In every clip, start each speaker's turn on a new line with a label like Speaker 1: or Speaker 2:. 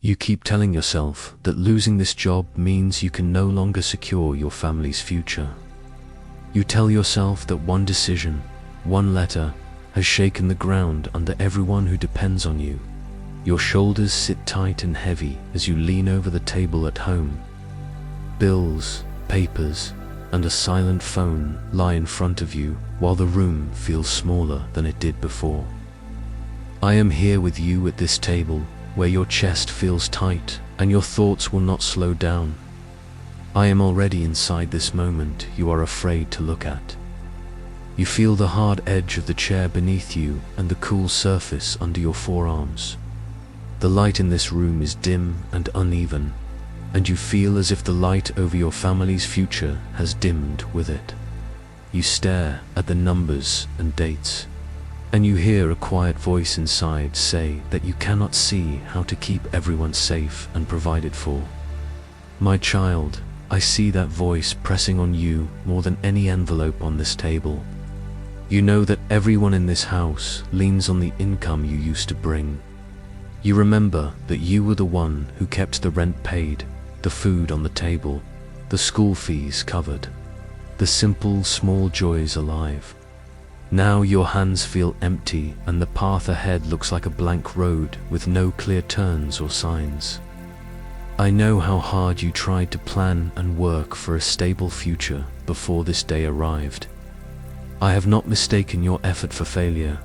Speaker 1: You keep telling yourself that losing this job means you can no longer secure your family's future. You tell yourself that one decision, one letter, has shaken the ground under everyone who depends on you. Your shoulders sit tight and heavy as you lean over the table at home. Bills, papers, and a silent phone lie in front of you while the room feels smaller than it did before. I am here with you at this table where your chest feels tight and your thoughts will not slow down. I am already inside this moment you are afraid to look at. You feel the hard edge of the chair beneath you and the cool surface under your forearms. The light in this room is dim and uneven, and you feel as if the light over your family's future has dimmed with it. You stare at the numbers and dates, and you hear a quiet voice inside say that you cannot see how to keep everyone safe and provided for. My child, I see that voice pressing on you more than any envelope on this table. You know that everyone in this house leans on the income you used to bring. You remember that you were the one who kept the rent paid, the food on the table, the school fees covered, the simple, small joys alive. Now your hands feel empty and the path ahead looks like a blank road with no clear turns or signs. I know how hard you tried to plan and work for a stable future before this day arrived. I have not mistaken your effort for failure.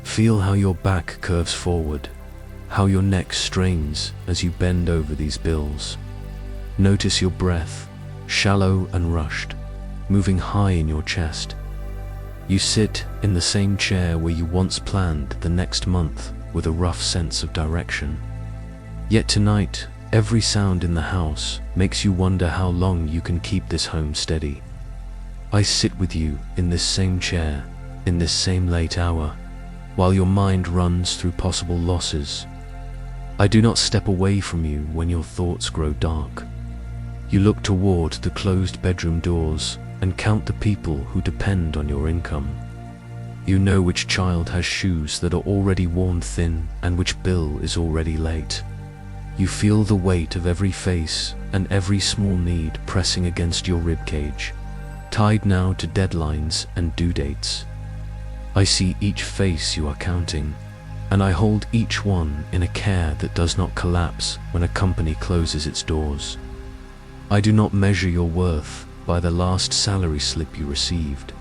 Speaker 1: Feel how your back curves forward, how your neck strains as you bend over these bills. Notice your breath, shallow and rushed, moving high in your chest. You sit in the same chair where you once planned the next month with a rough sense of direction. Yet tonight, every sound in the house makes you wonder how long you can keep this home steady. I sit with you in this same chair, in this same late hour, while your mind runs through possible losses. I do not step away from you when your thoughts grow dark. You look toward the closed bedroom doors and count the people who depend on your income. You know which child has shoes that are already worn thin and which bill is already late. You feel the weight of every face and every small need pressing against your ribcage, tied now to deadlines and due dates. I see each face you are counting, and I hold each one in a care that does not collapse when a company closes its doors. I do not measure your worth by the last salary slip you received.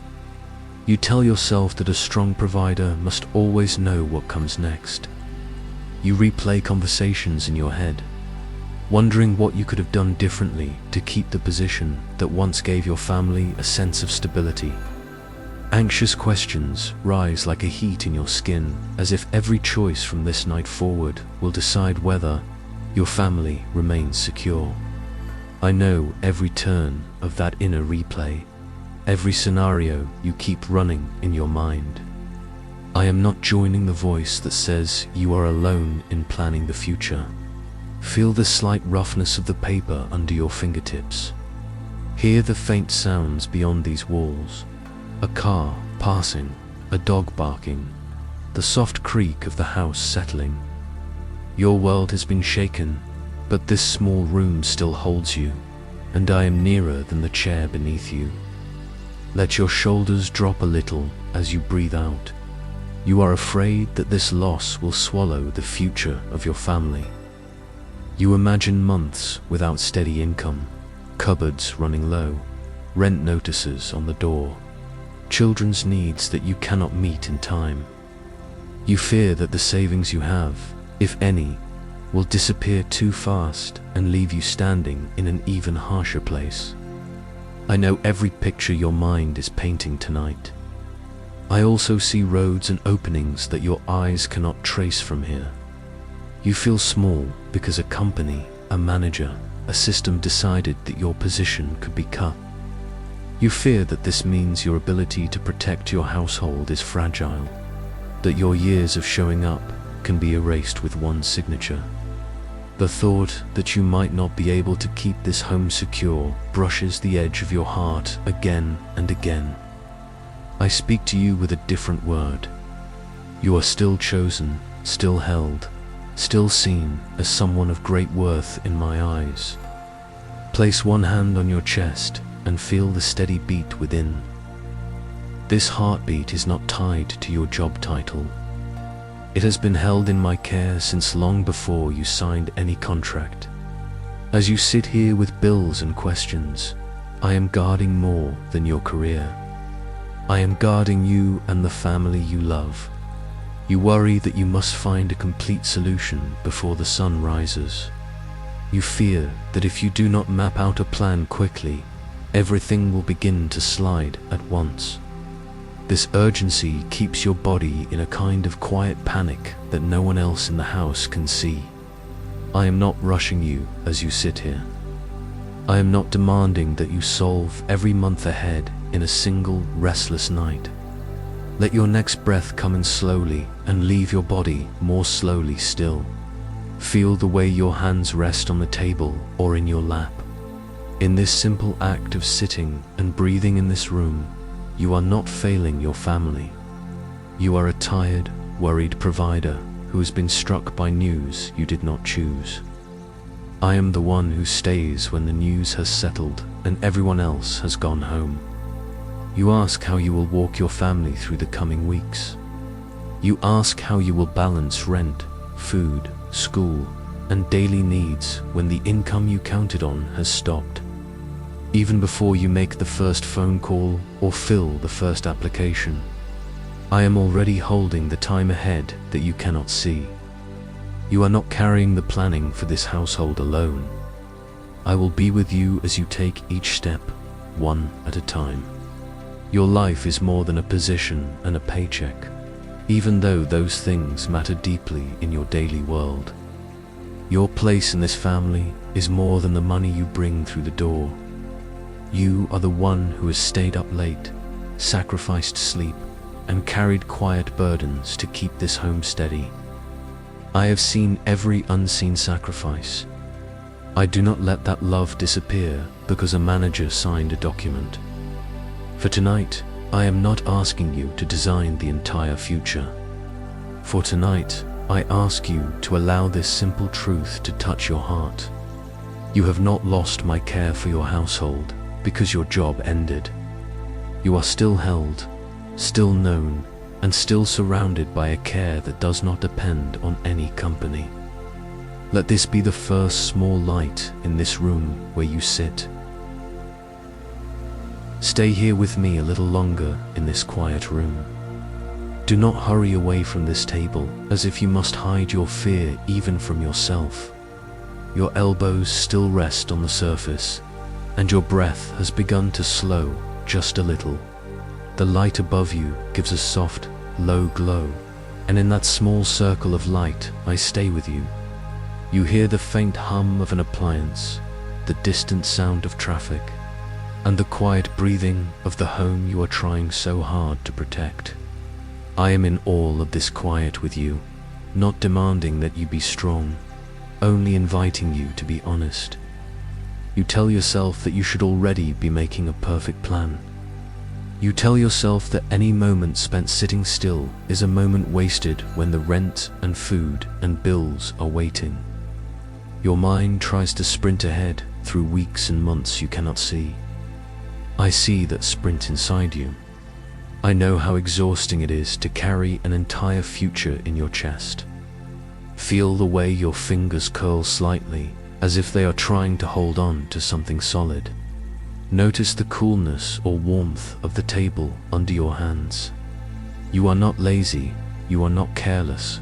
Speaker 1: You tell yourself that a strong provider must always know what comes next. You replay conversations in your head, wondering what you could have done differently to keep the position that once gave your family a sense of stability. Anxious questions rise like a heat in your skin, as if every choice from this night forward will decide whether your family remains secure. I know every turn of that inner replay, every scenario you keep running in your mind. I am not joining the voice that says you are alone in planning the future. Feel the slight roughness of the paper under your fingertips. Hear the faint sounds beyond these walls. A car passing, a dog barking, the soft creak of the house settling. Your world has been shaken, but this small room still holds you, and I am nearer than the chair beneath you. Let your shoulders drop a little as you breathe out. You are afraid that this loss will swallow the future of your family. You imagine months without steady income, cupboards running low, rent notices on the door, children's needs that you cannot meet in time. You fear that the savings you have, if any, will disappear too fast and leave you standing in an even harsher place. I know every picture your mind is painting tonight. I also see roads and openings that your eyes cannot trace from here. You feel small because a company, a manager, a system decided that your position could be cut. You fear that this means your ability to protect your household is fragile, that your years of showing up can be erased with one signature. The thought that you might not be able to keep this home secure brushes the edge of your heart again and again. I speak to you with a different word. You are still chosen, still held, still seen as someone of great worth in my eyes. Place one hand on your chest and feel the steady beat within. This heartbeat is not tied to your job title. It has been held in my care since long before you signed any contract. As you sit here with bills and questions, I am guarding more than your career. I am guarding you and the family you love. You worry that you must find a complete solution before the sun rises. You fear that if you do not map out a plan quickly, everything will begin to slide at once. This urgency keeps your body in a kind of quiet panic that no one else in the house can see. I am not rushing you as you sit here. I am not demanding that you solve every month ahead in a single restless night. Let your next breath come in slowly and leave your body more slowly still. Feel the way your hands rest on the table or in your lap. In this simple act of sitting and breathing in this room, you are not failing your family. You are a tired, worried provider who has been struck by news you did not choose. I am the one who stays when the news has settled and everyone else has gone home. You ask how you will walk your family through the coming weeks. You ask how you will balance rent, food, school, and daily needs when the income you counted on has stopped. Even before you make the first phone call or fill the first application, I am already holding the time ahead that you cannot see. You are not carrying the planning for this household alone. I will be with you as you take each step, one at a time. Your life is more than a position and a paycheck, even though those things matter deeply in your daily world. Your place in this family is more than the money you bring through the door. You are the one who has stayed up late, sacrificed sleep, and carried quiet burdens to keep this home steady. I have seen every unseen sacrifice. I do not let that love disappear because a manager signed a document. For tonight, I am not asking you to design the entire future. For tonight, I ask you to allow this simple truth to touch your heart. You have not lost my care for your household because your job ended. You are still held, still known, and still surrounded by a care that does not depend on any company. Let this be the first small light in this room where you sit. Stay here with me a little longer in this quiet room. Do not hurry away from this table as if you must hide your fear even from yourself. Your elbows still rest on the surface, and your breath has begun to slow just a little. The light above you gives a soft, low glow, and in that small circle of light I stay with you. You hear the faint hum of an appliance, the distant sound of traffic, and the quiet breathing of the home you are trying so hard to protect. I am in all of this quiet with you, not demanding that you be strong, only inviting you to be honest. You tell yourself that you should already be making a perfect plan. You tell yourself that any moment spent sitting still is a moment wasted when the rent and food and bills are waiting. Your mind tries to sprint ahead through weeks and months you cannot see. I see that sprint inside you. I know how exhausting it is to carry an entire future in your chest. Feel the way your fingers curl slightly, as if they are trying to hold on to something solid. Notice the coolness or warmth of the table under your hands. You are not lazy, you are not careless.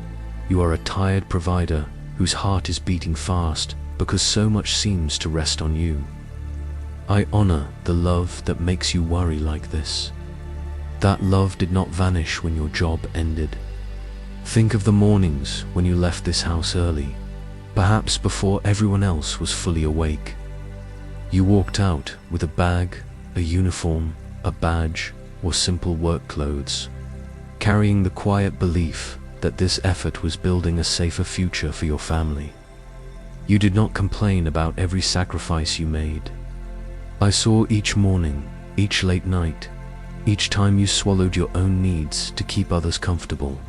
Speaker 1: You are a tired provider whose heart is beating fast because so much seems to rest on you. I honor the love that makes you worry like this. That love did not vanish when your job ended. Think of the mornings when you left this house early, perhaps before everyone else was fully awake. You walked out with a bag, a uniform, a badge, or simple work clothes, carrying the quiet belief that this effort was building a safer future for your family. You did not complain about every sacrifice you made. I saw each morning, each late night, each time you swallowed your own needs to keep others comfortable.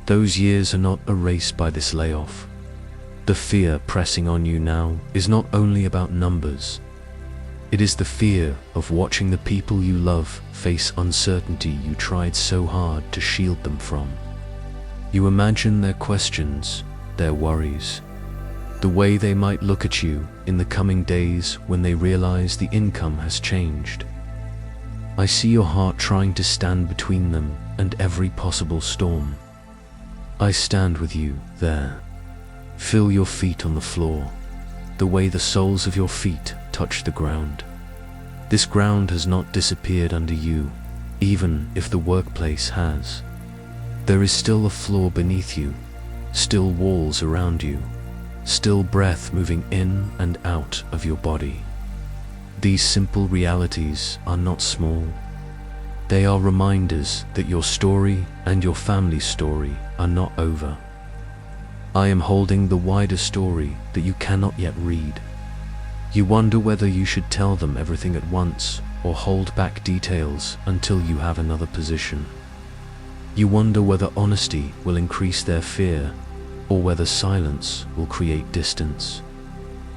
Speaker 1: Those years are not erased by this layoff. The fear pressing on you now is not only about numbers. It is the fear of watching the people you love face uncertainty you tried so hard to shield them from. You imagine their questions, their worries, the way they might look at you in the coming days when they realize the income has changed. I see your heart trying to stand between them and every possible storm. I stand with you there. Feel your feet on the floor, the way the soles of your feet touch the ground. This ground has not disappeared under you, even if the workplace has. There is still a floor beneath you, still walls around you, still breath moving in and out of your body. These simple realities are not small. They are reminders that your story and your family's story are not over. I am holding the wider story that you cannot yet read. You wonder whether you should tell them everything at once or hold back details until you have another position. You wonder whether honesty will increase their fear or whether silence will create distance.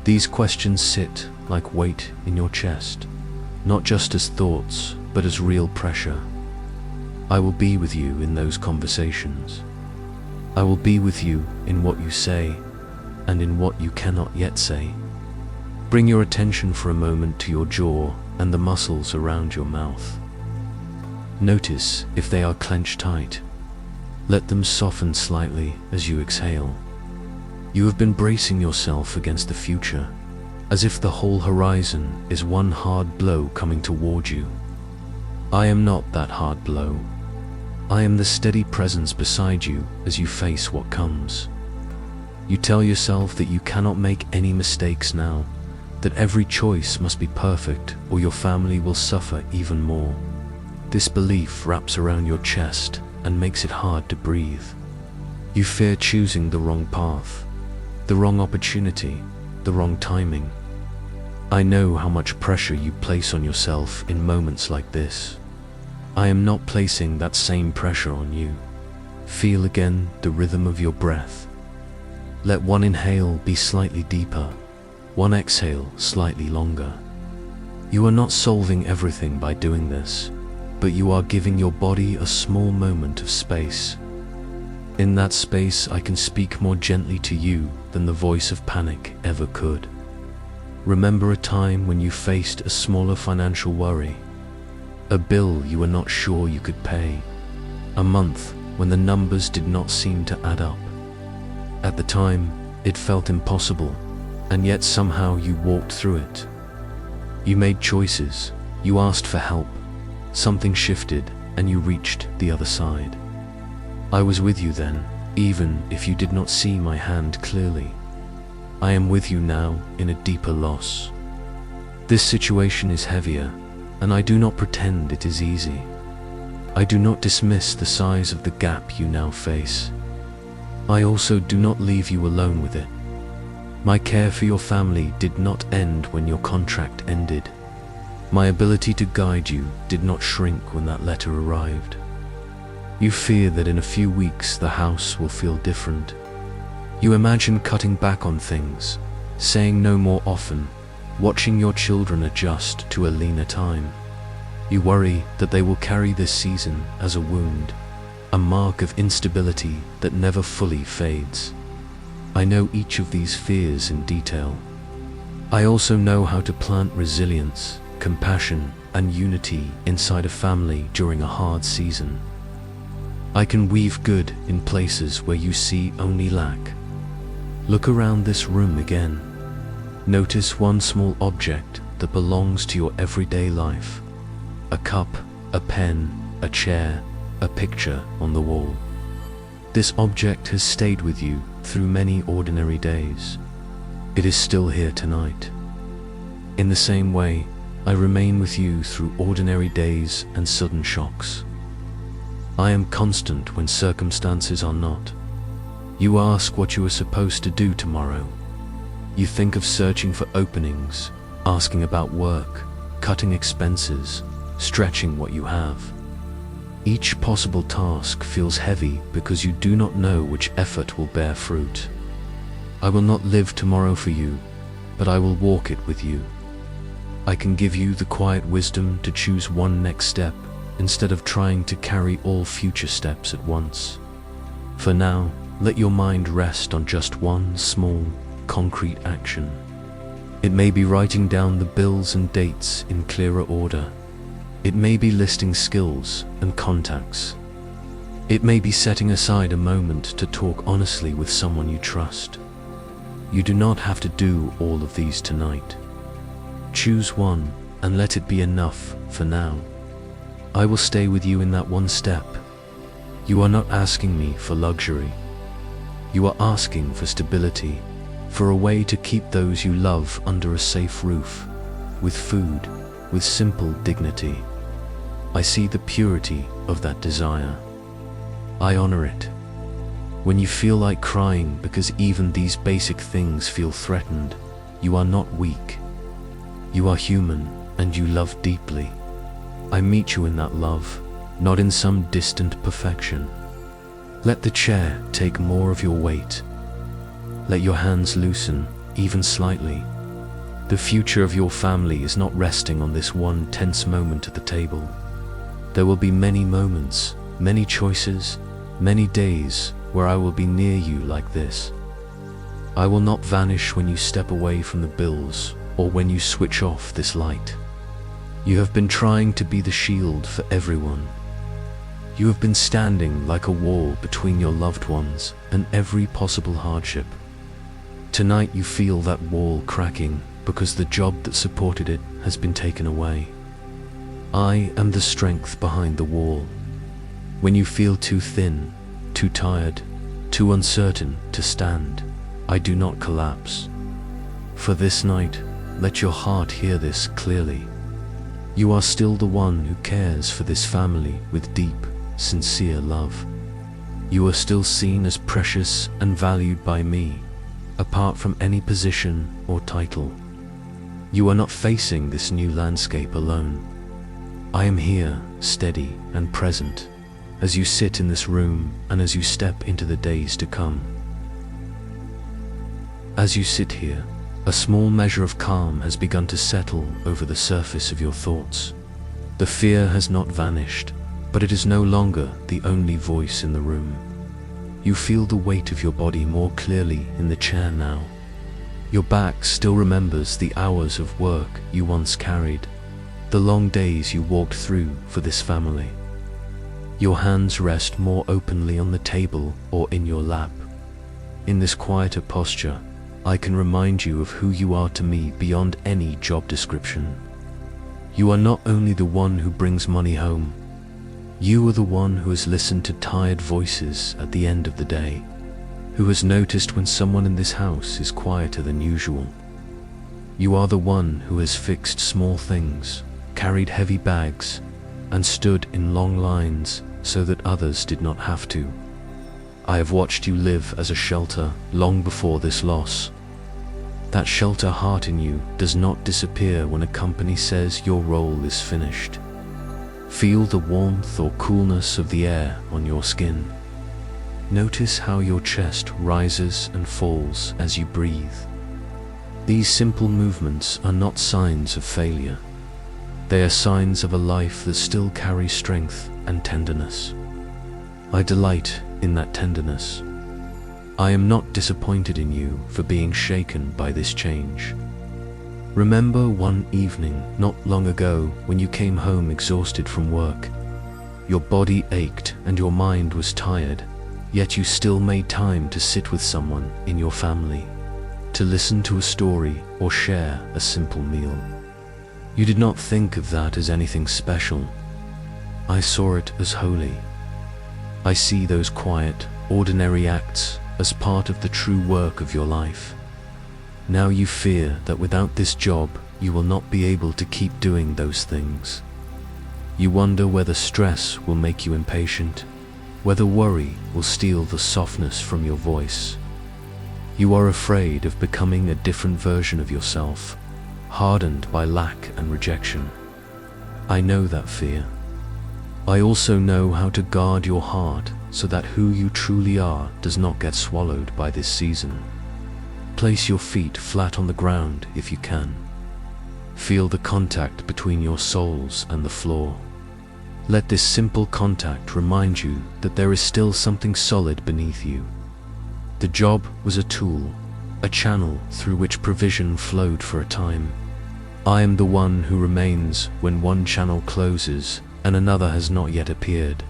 Speaker 1: These questions sit like weight in your chest, not just as thoughts, but as real pressure. I will be with you in those conversations. I will be with you in what you say and in what you cannot yet say. Bring your attention for a moment to your jaw and the muscles around your mouth. Notice if they are clenched tight. Let them soften slightly as you exhale. You have been bracing yourself against the future, as if the whole horizon is one hard blow coming toward you. I am not that hard blow. I am the steady presence beside you as you face what comes. You tell yourself that you cannot make any mistakes now, that every choice must be perfect or your family will suffer even more. This belief wraps around your chest and makes it hard to breathe. You fear choosing the wrong path, the wrong opportunity, the wrong timing. I know how much pressure you place on yourself in moments like this. I am not placing that same pressure on you. Feel again the rhythm of your breath. Let one inhale be slightly deeper, one exhale slightly longer. You are not solving everything by doing this, but you are giving your body a small moment of space. In that space, I can speak more gently to you than the voice of panic ever could. Remember a time when you faced a smaller financial worry, a bill you were not sure you could pay, a month when the numbers did not seem to add up. At the time, it felt impossible, and yet somehow you walked through it. You made choices, you asked for help, something shifted, and you reached the other side. I was with you then, even if you did not see my hand clearly. I am with you now in a deeper loss. This situation is heavier, and I do not pretend it is easy. I do not dismiss the size of the gap you now face. I also do not leave you alone with it. My care for your family did not end when your contract ended. My ability to guide you did not shrink when that letter arrived. You fear that in a few weeks the house will feel different. You imagine cutting back on things, saying no more often, watching your children adjust to a leaner time. You worry that they will carry this season as a wound, a mark of instability that never fully fades. I know each of these fears in detail. I also know how to plant resilience, compassion, and unity inside a family during a hard season. I can weave good in places where you see only lack. Look around this room again. Notice one small object that belongs to your everyday life. A cup, a pen, a chair, a picture on the wall. This object has stayed with you through many ordinary days. It is still here tonight. In the same way, I remain with you through ordinary days and sudden shocks. I am constant when circumstances are not. You ask what you are supposed to do tomorrow. You think of searching for openings, asking about work, cutting expenses, stretching what you have. Each possible task feels heavy because you do not know which effort will bear fruit. I will not live tomorrow for you, but I will walk it with you. I can give you the quiet wisdom to choose one next step instead of trying to carry all future steps at once. For now, let your mind rest on just one small, concrete action. It may be writing down the bills and dates in clearer order. It may be listing skills and contacts. It may be setting aside a moment to talk honestly with someone you trust. You do not have to do all of these tonight. Choose one and let it be enough for now. I will stay with you in that one step. You are not asking me for luxury. You are asking for stability, for a way to keep those you love under a safe roof, with food, with simple dignity. I see the purity of that desire. I honor it. When you feel like crying because even these basic things feel threatened, you are not weak. You are human and you love deeply. I meet you in that love, not in some distant perfection. Let the chair take more of your weight. Let your hands loosen, even slightly. The future of your family is not resting on this one tense moment at the table. There will be many moments, many choices, many days where I will be near you like this. I will not vanish when you step away from the bills or when you switch off this light. You have been trying to be the shield for everyone. You have been standing like a wall between your loved ones and every possible hardship. Tonight you feel that wall cracking because the job that supported it has been taken away. I am the strength behind the wall. When you feel too thin, too tired, too uncertain to stand, I do not collapse. For this night, let your heart hear this clearly. You are still the one who cares for this family with deep, sincere love. You are still seen as precious and valued by me, apart from any position or title. You are not facing this new landscape alone. I am here, steady and present, as you sit in this room and as you step into the days to come. As you sit here, a small measure of calm has begun to settle over the surface of your thoughts. The fear has not vanished, but it is no longer the only voice in the room. You feel the weight of your body more clearly in the chair now. Your back still remembers the hours of work you once carried, the long days you walked through for this family. Your hands rest more openly on the table or in your lap. In this quieter posture, I can remind you of who you are to me beyond any job description. You are not only the one who brings money home. You are the one who has listened to tired voices at the end of the day, who has noticed when someone in this house is quieter than usual. You are the one who has fixed small things, carried heavy bags, and stood in long lines so that others did not have to. I have watched you live as a shelter long before this loss. That shelter heart in you does not disappear when a company says your role is finished. Feel the warmth or coolness of the air on your skin. Notice how your chest rises and falls as you breathe. These simple movements are not signs of failure. They are signs of a life that still carries strength and tenderness. I delight in that tenderness. I am not disappointed in you for being shaken by this change. Remember one evening not long ago when you came home exhausted from work. Your body ached and your mind was tired, yet you still made time to sit with someone in your family, to listen to a story or share a simple meal. You did not think of that as anything special. I saw it as holy. I see those quiet, ordinary acts as part of the true work of your life. Now you fear that without this job, you will not be able to keep doing those things. You wonder whether stress will make you impatient, whether worry will steal the softness from your voice. You are afraid of becoming a different version of yourself, hardened by lack and rejection. I know that fear. I also know how to guard your heart so that who you truly are does not get swallowed by this season. Place your feet flat on the ground if you can. Feel the contact between your soles and the floor. Let this simple contact remind you that there is still something solid beneath you. The job was a tool, a channel through which provision flowed for a time. I am the one who remains when one channel closes and another has not yet appeared.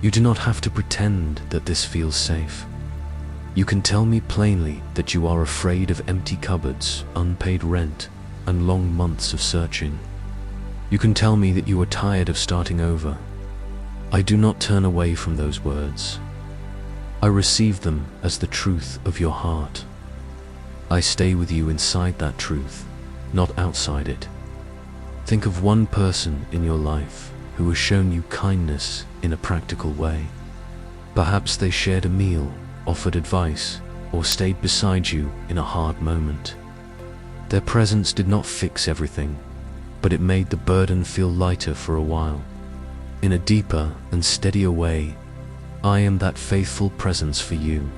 Speaker 1: You do not have to pretend that this feels safe. You can tell me plainly that you are afraid of empty cupboards, unpaid rent, and long months of searching. You can tell me that you are tired of starting over. I do not turn away from those words. I receive them as the truth of your heart. I stay with you inside that truth, not outside it. Think of one person in your life who has shown you kindness in a practical way. Perhaps they shared a meal, offered advice, or stayed beside you in a hard moment. Their presence did not fix everything, but it made the burden feel lighter for a while. In a deeper and steadier way, I am that faithful presence for you.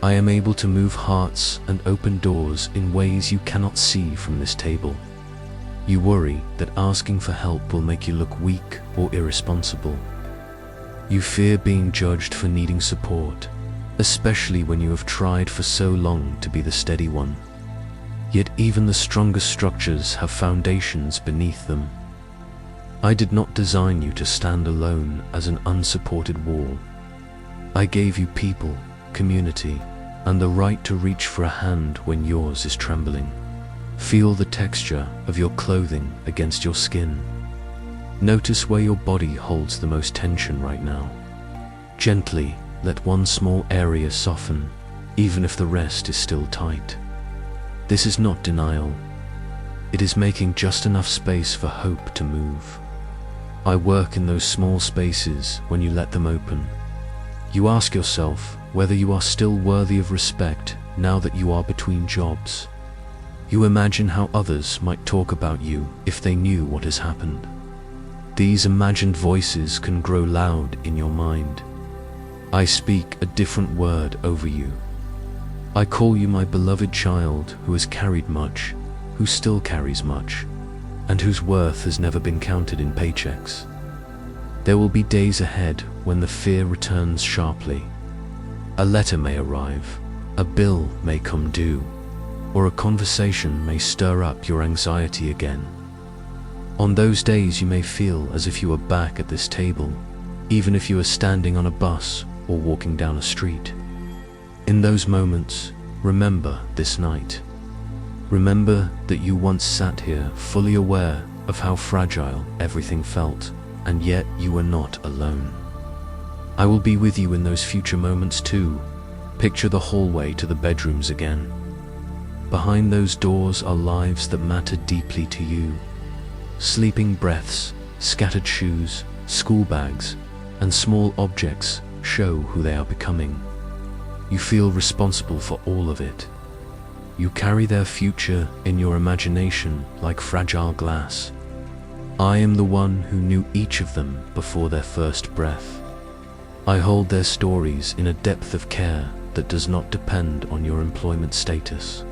Speaker 1: I am able to move hearts and open doors in ways you cannot see from this table. You worry that asking for help will make you look weak or irresponsible. You fear being judged for needing support, especially when you have tried for so long to be the steady one. Yet even the strongest structures have foundations beneath them. I did not design you to stand alone as an unsupported wall. I gave you people, community, and the right to reach for a hand when yours is trembling. Feel the texture of your clothing against your skin. Notice where your body holds the most tension right now. Gently let one small area soften, even if the rest is still tight. This is not denial. It is making just enough space for hope to move. I work in those small spaces when you let them open. You ask yourself whether you are still worthy of respect now that you are between jobs. You imagine how others might talk about you if they knew what has happened. These imagined voices can grow loud in your mind. I speak a different word over you. I call you my beloved child who has carried much, who still carries much, and whose worth has never been counted in paychecks. There will be days ahead when the fear returns sharply. A letter may arrive, a bill may come due, or a conversation may stir up your anxiety again. On those days you may feel as if you are back at this table, even if you are standing on a bus or walking down a street. In those moments, remember this night. Remember that you once sat here fully aware of how fragile everything felt, and yet you were not alone. I will be with you in those future moments too. Picture the hallway to the bedrooms again. Behind those doors are lives that matter deeply to you. Sleeping breaths, scattered shoes, school bags, and small objects show who they are becoming. You feel responsible for all of it. You carry their future in your imagination like fragile glass. I am the one who knew each of them before their first breath. I hold their stories in a depth of care that does not depend on your employment status.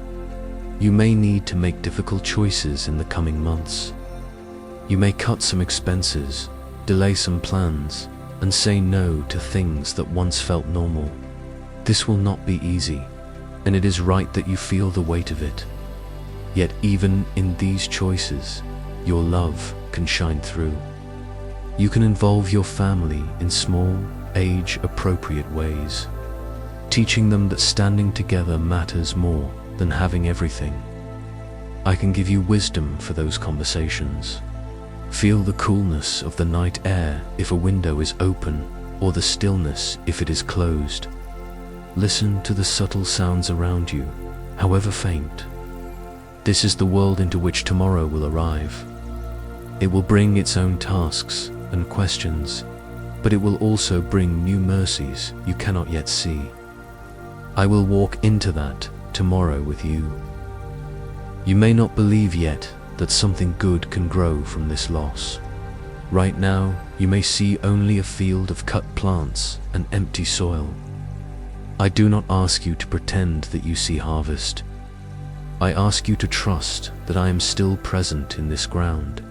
Speaker 1: You may need to make difficult choices in the coming months. You may cut some expenses, delay some plans, and say no to things that once felt normal. This will not be easy, and it is right that you feel the weight of it. Yet even in these choices, your love can shine through. You can involve your family in small, age-appropriate ways, teaching them that standing together matters more than having everything. I can give you wisdom for those conversations. Feel the coolness of the night air if a window is open, or the stillness if it is closed. Listen to the subtle sounds around you, however faint. This is the world into which tomorrow will arrive. It will bring its own tasks and questions, but it will also bring new mercies you cannot yet see. I will walk into that tomorrow with you. You may not believe yet that something good can grow from this loss. Right now, you may see only a field of cut plants and empty soil. I do not ask you to pretend that you see harvest. I ask you to trust that I am still present in this ground,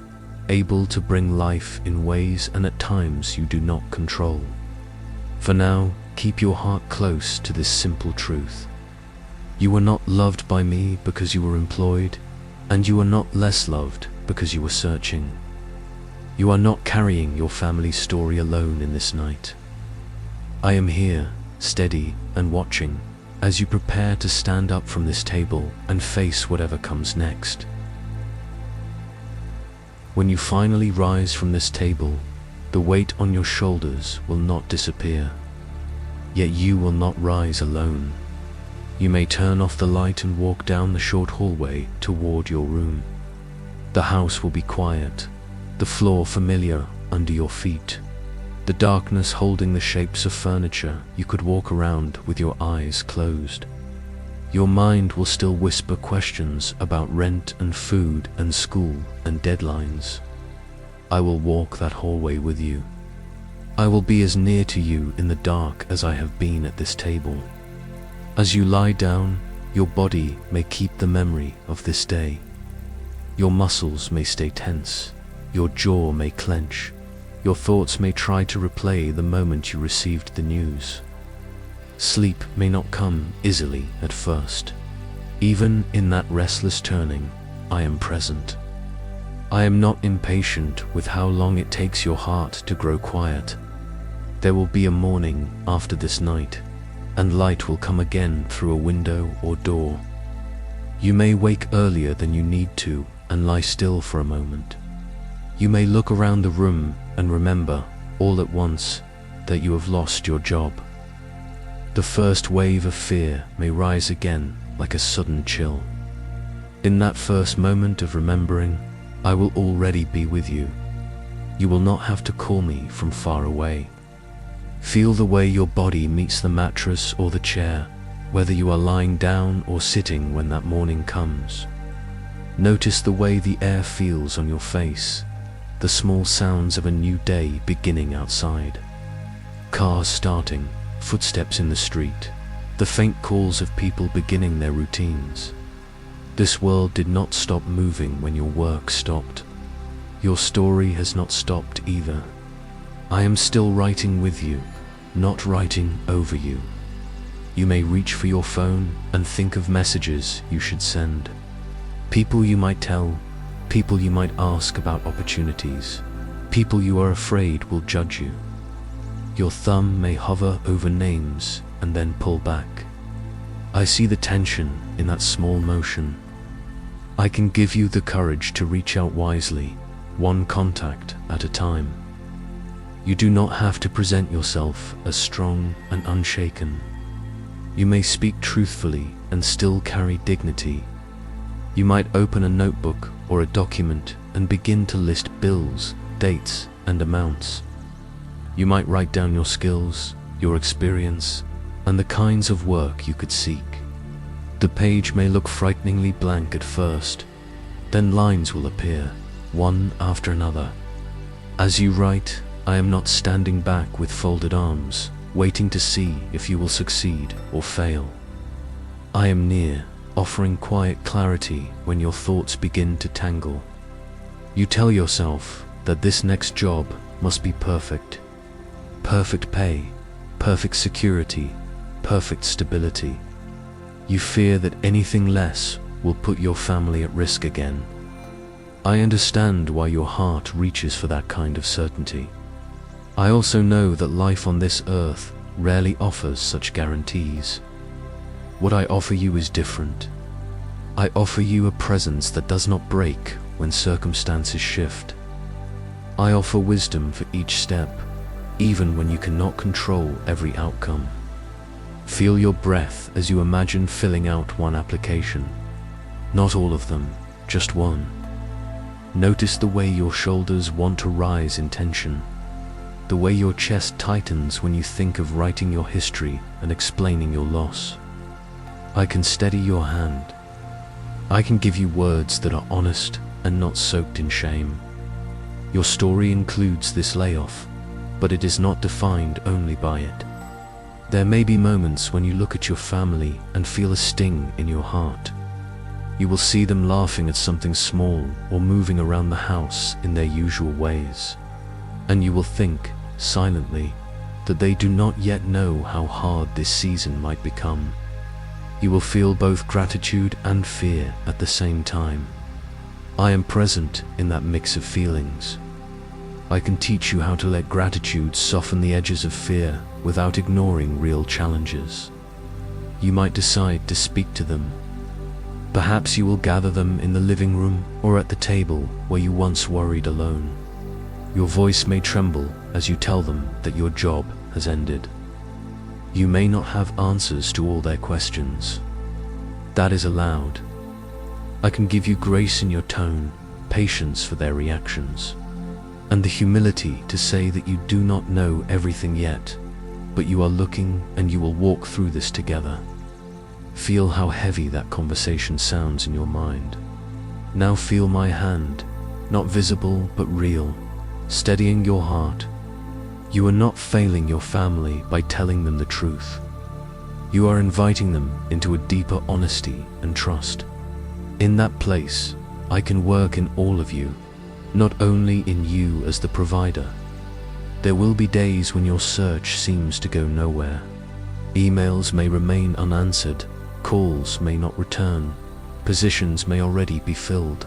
Speaker 1: able to bring life in ways and at times you do not control. For now, keep your heart close to this simple truth. You were not loved by me because you were employed, and you are not less loved because you were searching. You are not carrying your family's story alone in this night. I am here, steady and watching, as you prepare to stand up from this table and face whatever comes next. When you finally rise from this table, the weight on your shoulders will not disappear. Yet you will not rise alone. You may turn off the light and walk down the short hallway toward your room. The house will be quiet, the floor familiar under your feet, the darkness holding the shapes of furniture you could walk around with your eyes closed. Your mind will still whisper questions about rent and food and school and deadlines. I will walk that hallway with you. I will be as near to you in the dark as I have been at this table. As you lie down, your body may keep the memory of this day. Your muscles may stay tense, your jaw may clench, your thoughts may try to replay the moment you received the news. Sleep may not come easily at first. Even in that restless turning, I am present. I am not impatient with how long it takes your heart to grow quiet. There will be a morning after this night, and light will come again through a window or door. You may wake earlier than you need to and lie still for a moment. You may look around the room and remember, all at once, that you have lost your job. The first wave of fear may rise again like a sudden chill. In that first moment of remembering, I will already be with you. You will not have to call me from far away. Feel the way your body meets the mattress or the chair, whether you are lying down or sitting when that morning comes. Notice the way the air feels on your face, the small sounds of a new day beginning outside. Cars starting, footsteps in the street, the faint calls of people beginning their routines. This world did not stop moving when your work stopped. Your story has not stopped either. I am still writing with you, not writing over you. You may reach for your phone and think of messages you should send. People you might tell, people you might ask about opportunities, people you are afraid will judge you. Your thumb may hover over names and then pull back. I see the tension in that small motion. I can give you the courage to reach out wisely, one contact at a time. You do not have to present yourself as strong and unshaken. You may speak truthfully and still carry dignity. You might open a notebook or a document and begin to list bills, dates, and amounts. You might write down your skills, your experience, and the kinds of work you could seek. The page may look frighteningly blank at first, then lines will appear, one after another. As you write, I am not standing back with folded arms, waiting to see if you will succeed or fail. I am near, offering quiet clarity when your thoughts begin to tangle. You tell yourself that this next job must be perfect. Perfect pay, perfect security, perfect stability. You fear that anything less will put your family at risk again. I understand why your heart reaches for that kind of certainty. I also know that life on this earth rarely offers such guarantees. What I offer you is different. I offer you a presence that does not break when circumstances shift. I offer wisdom for each step, even when you cannot control every outcome. Feel your breath as you imagine filling out one application. Not all of them, just one. Notice the way your shoulders want to rise in tension, the way your chest tightens when you think of writing your history and explaining your loss. I can steady your hand. I can give you words that are honest and not soaked in shame. Your story includes this layoff, but it is not defined only by it. There may be moments when you look at your family and feel a sting in your heart. You will see them laughing at something small or moving around the house in their usual ways. And you will think, silently, that they do not yet know how hard this season might become. You will feel both gratitude and fear at the same time. I am present in that mix of feelings. I can teach you how to let gratitude soften the edges of fear without ignoring real challenges. You might decide to speak to them. Perhaps you will gather them in the living room or at the table where you once worried alone. Your voice may tremble as you tell them that your job has ended. You may not have answers to all their questions. That is allowed. I can give you grace in your tone, patience for their reactions, and the humility to say that you do not know everything yet, but you are looking and you will walk through this together. Feel how heavy that conversation sounds in your mind. Now feel my hand, not visible but real, steadying your heart. You are not failing your family by telling them the truth. You are inviting them into a deeper honesty and trust. In that place, I can work in all of you, not only in you as the provider. There will be days when your search seems to go nowhere. Emails may remain unanswered, calls may not return, positions may already be filled.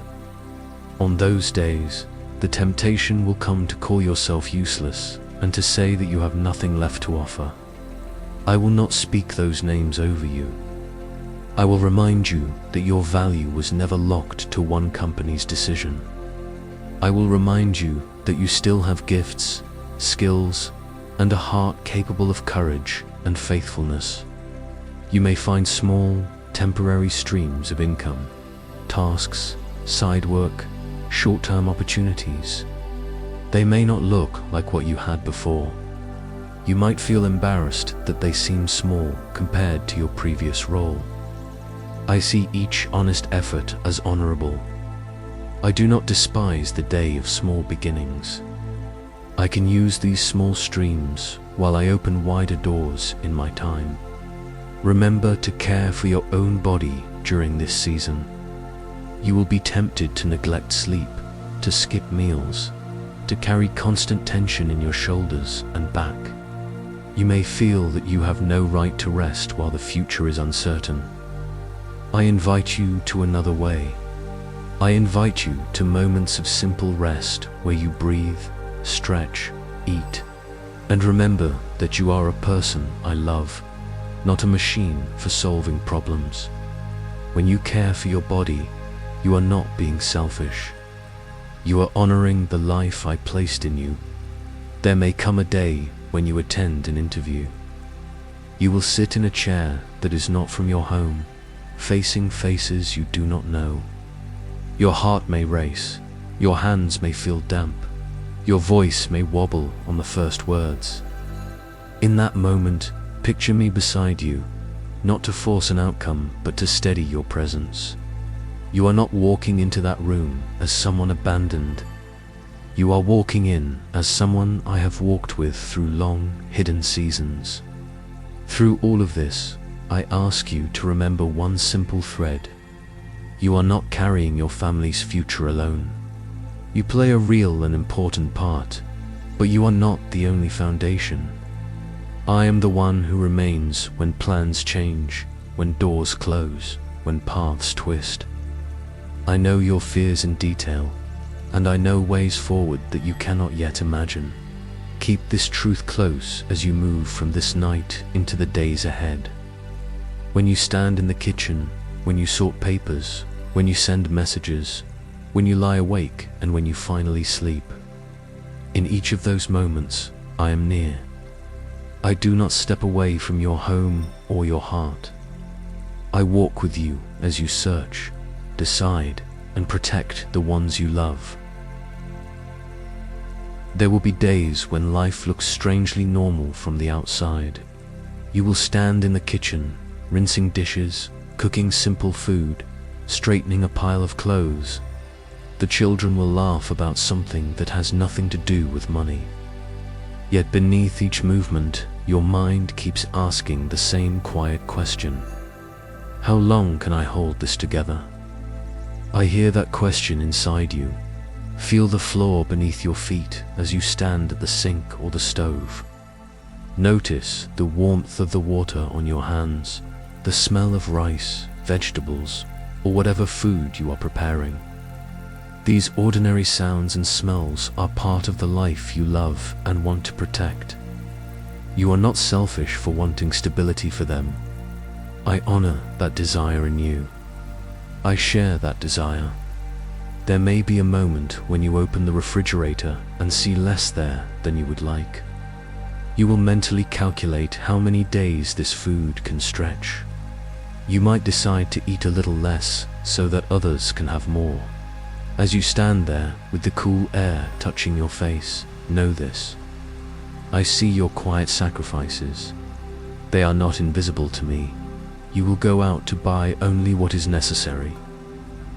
Speaker 1: On those days, the temptation will come to call yourself useless and to say that you have nothing left to offer. I will not speak those names over you. I will remind you that your value was never locked to one company's decision. I will remind you that you still have gifts, skills, and a heart capable of courage and faithfulness. You may find small, temporary streams of income, tasks, side work, short-term opportunities. They may not look like what you had before. You might feel embarrassed that they seem small compared to your previous role. I see each honest effort as honorable. I do not despise the day of small beginnings. I can use these small streams while I open wider doors in my time. Remember to care for your own body during this season. You will be tempted to neglect sleep, to skip meals, to carry constant tension in your shoulders and back. You may feel that you have no right to rest while the future is uncertain. I invite you to another way. I invite you to moments of simple rest where you breathe, stretch, eat, and remember that you are a person I love, not a machine for solving problems. When you care for your body, you are not being selfish. You are honoring the life I placed in you. There may come a day when you attend an interview. You will sit in a chair that is not from your home, facing faces you do not know. Your heart may race, your hands may feel damp, your voice may wobble on the first words. In that moment, picture me beside you, not to force an outcome, but to steady your presence. You are not walking into that room as someone abandoned. You are walking in as someone I have walked with through long, hidden seasons. Through all of this, I ask you to remember one simple thread. You are not carrying your family's future alone. You play a real and important part, but you are not the only foundation. I am the one who remains when plans change, when doors close, when paths twist. I know your fears in detail, and I know ways forward that you cannot yet imagine. Keep this truth close as you move from this night into the days ahead. When you stand in the kitchen, when you sort papers, when you send messages, when you lie awake, and when you finally sleep. In each of those moments, I am near. I do not step away from your home or your heart. I walk with you as you search, decide, and protect the ones you love. There will be days when life looks strangely normal from the outside. You will stand in the kitchen, rinsing dishes, cooking simple food, straightening a pile of clothes. The children will laugh about something that has nothing to do with money. Yet beneath each movement, your mind keeps asking the same quiet question. How long can I hold this together? I hear that question inside you. Feel the floor beneath your feet as you stand at the sink or the stove. Notice the warmth of the water on your hands, the smell of rice, vegetables, or whatever food you are preparing. These ordinary sounds and smells are part of the life you love and want to protect. You are not selfish for wanting stability for them. I honor that desire in you. I share that desire. There may be a moment when you open the refrigerator and see less there than you would like. You will mentally calculate how many days this food can stretch. You might decide to eat a little less so that others can have more. As you stand there with the cool air touching your face, know this. I see your quiet sacrifices. They are not invisible to me. You will go out to buy only what is necessary.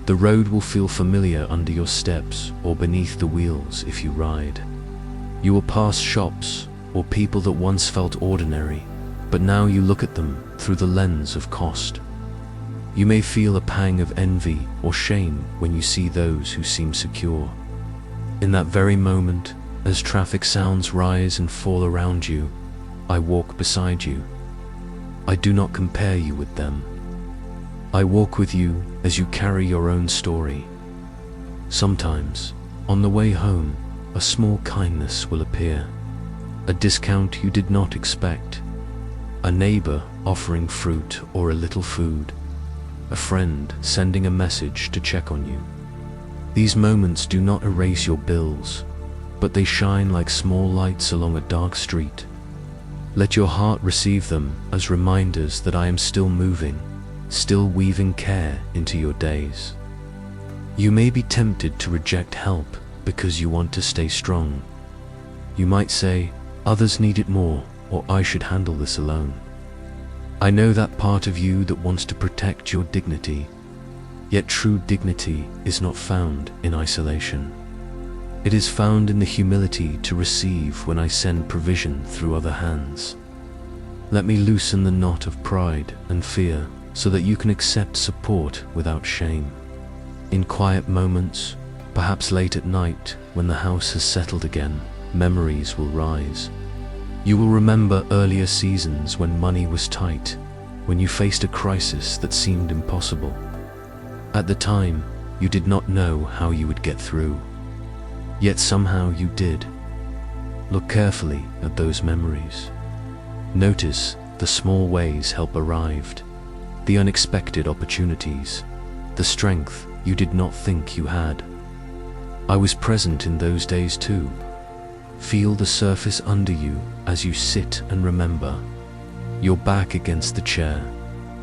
Speaker 1: The road will feel familiar under your steps or beneath the wheels if you ride. You will pass shops or people that once felt ordinary, but now you look at them through the lens of cost. You may feel a pang of envy or shame when you see those who seem secure. In that very moment, as traffic sounds rise and fall around you, I walk beside you. I do not compare you with them. I walk with you as you carry your own story. Sometimes, on the way home, a small kindness will appear. A discount you did not expect. A neighbor offering fruit or a little food. A friend sending a message to check on you. These moments do not erase your bills, but they shine like small lights along a dark street. Let your heart receive them as reminders that I am still moving, still weaving care into your days. You may be tempted to reject help because you want to stay strong. You might say, others need it more, or I should handle this alone. I know that part of you that wants to protect your dignity, yet true dignity is not found in isolation. It is found in the humility to receive when I send provision through other hands. Let me loosen the knot of pride and fear so that you can accept support without shame. In quiet moments, perhaps late at night when the house has settled again, memories will rise. You will remember earlier seasons when money was tight, when you faced a crisis that seemed impossible. At the time, you did not know how you would get through. Yet somehow you did. Look carefully at those memories. Notice the small ways help arrived, the unexpected opportunities, the strength you did not think you had. I was present in those days too. Feel the surface under you as you sit and remember. Your back against the chair,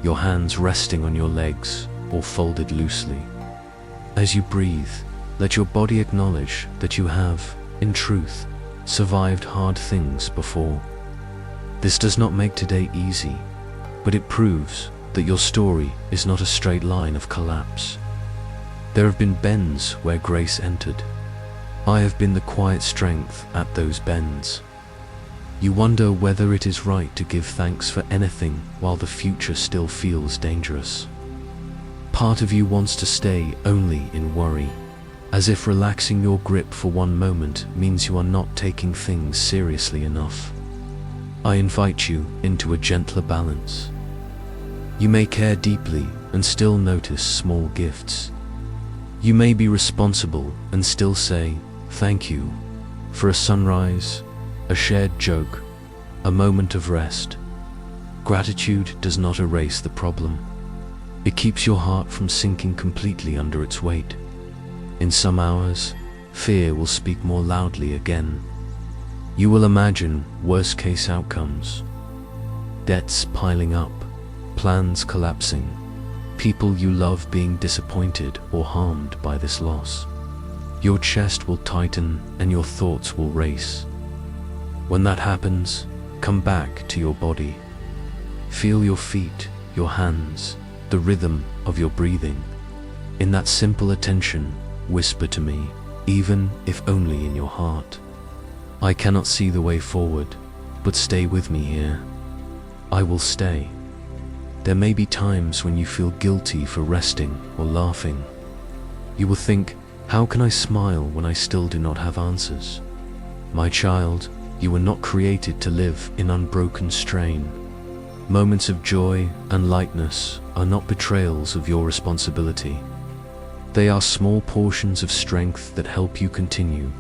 Speaker 1: your hands resting on your legs or folded loosely. As you breathe, let your body acknowledge that you have, in truth, survived hard things before. This does not make today easy, but it proves that your story is not a straight line of collapse. There have been bends where grace entered. I have been the quiet strength at those bends. You wonder whether it is right to give thanks for anything while the future still feels dangerous. Part of you wants to stay only in worry, as if relaxing your grip for one moment means you are not taking things seriously enough. I invite you into a gentler balance. You may care deeply and still notice small gifts. You may be responsible and still say, thank you, for a sunrise, a shared joke, a moment of rest. Gratitude does not erase the problem. It keeps your heart from sinking completely under its weight. In some hours, fear will speak more loudly again. You will imagine worst-case outcomes. Debts piling up, plans collapsing, people you love being disappointed or harmed by this loss. Your chest will tighten and your thoughts will race. When that happens, come back to your body. Feel your feet, your hands, the rhythm of your breathing. In that simple attention, whisper to me, even if only in your heart. I cannot see the way forward, but stay with me here. I will stay. There may be times when you feel guilty for resting or laughing. You will think, how can I smile when I still do not have answers? My child, you were not created to live in unbroken strain. Moments of joy and lightness are not betrayals of your responsibility. They are small portions of strength that help you continue.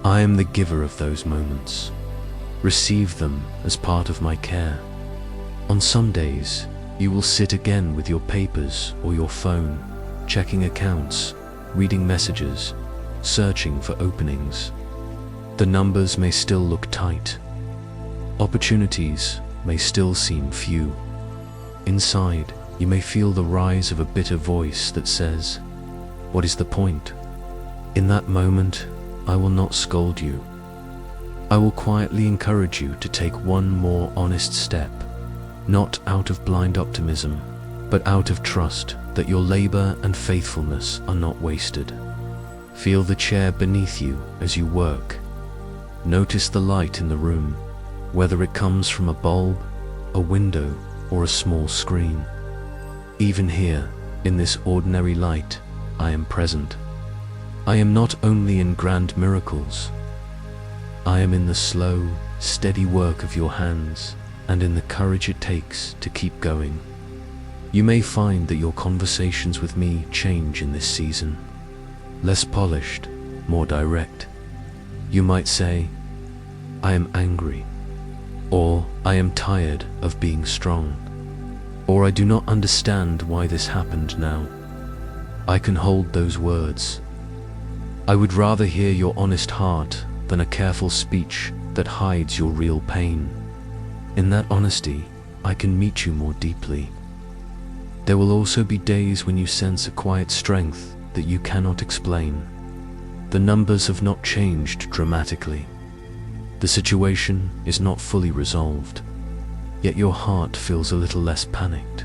Speaker 1: I am the giver of those moments. Receive them as part of my care. On some days, you will sit again with your papers or your phone, checking accounts, reading messages, searching for openings. The numbers may still look tight. Opportunities may still seem few. Inside, you may feel the rise of a bitter voice that says, "What is the point?" In that moment, I will not scold you. I will quietly encourage you to take one more honest step, not out of blind optimism, but out of trust that your labor and faithfulness are not wasted. Feel the chair beneath you as you work. Notice the light in the room, whether it comes from a bulb, a window, or a small screen. Even here, in this ordinary light, I am present. I am not only in grand miracles. I am in the slow, steady work of your hands, and in the courage it takes to keep going. You may find that your conversations with me change in this season. Less polished, more direct. You might say, "I am angry," or "I am tired of being strong," or "I do not understand why this happened now." I can hold those words. I would rather hear your honest heart than a careful speech that hides your real pain. In that honesty, I can meet you more deeply. There will also be days when you sense a quiet strength that you cannot explain. The numbers have not changed dramatically. The situation is not fully resolved, yet your heart feels a little less panicked.